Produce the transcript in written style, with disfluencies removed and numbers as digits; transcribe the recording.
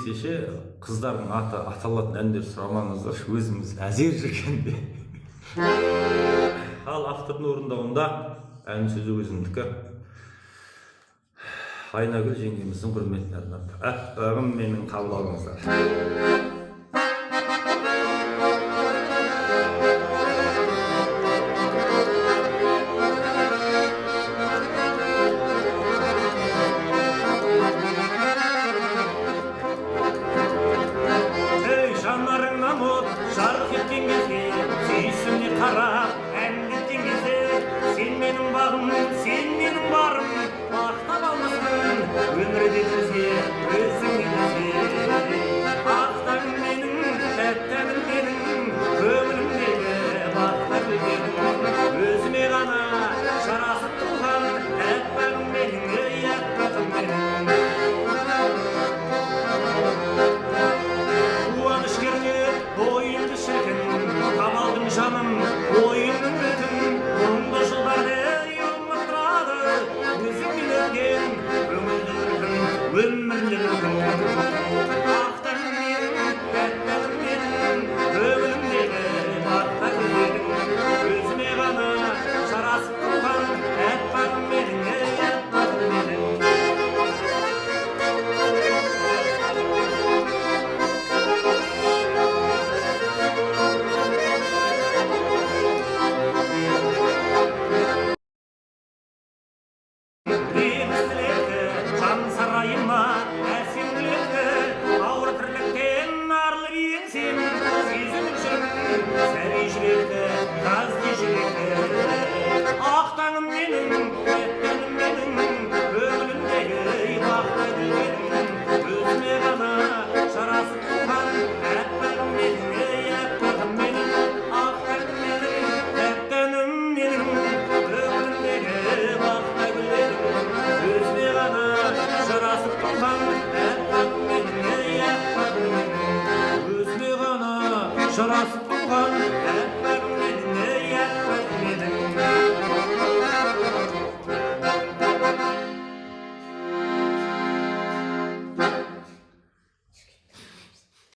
керісінше қыздардың аты аталатын әндер сұрамаңыздаршы, өзіміз әзер жүргенде. Ал автордың орындауында ән сөзі өзімдікі. Айнагүл жеңгеміздің құрметіне арнап, аппағым менің, қабыл алыңыздар. Жанарыңнан от жарық еткен кезде, сүйсіне қарап ән кеткен кезде, сен менің бағым, сен менің барым, мақтап алмасын өмірде бізге, өзіңнен өзге. Ақтағым менің, тәттәнім менің, көңілімдегі бақтар білгенім, өзіме ғана жарасып туған аппағым менің, ей аппағым менің. Ойымды шіркін, табалдың жаным, ойымның бүтін, мұңды жылдарды ұмыттырады, өзіңмен өткен өмірдің үркін, өмірлік үркін. Ақтағым менің, тәттәгім менің, көңілімдегі бақта гүлдерің, өзіме ғана жарасып тұрған аппағым менің, ей аппағым менің. Сарайыма әсем гүліңді, ауыр тірліктен арылып еңсем, сезініп жүрмін сәби жүректі, қазды жүректі. Ақтағым менің, тәттәнім менің, көңілімдегі бақта гүлдерің, өзіме ғана жарасып туған аппағым менің, ей аппағым менің. Ақтағым менің, тәттәнім менің, көңілімдегі бақта гүлдерің, өзіме ғана жарасып тұрған аппағым менің, ей аппағым менің, өзіме ғана жарасып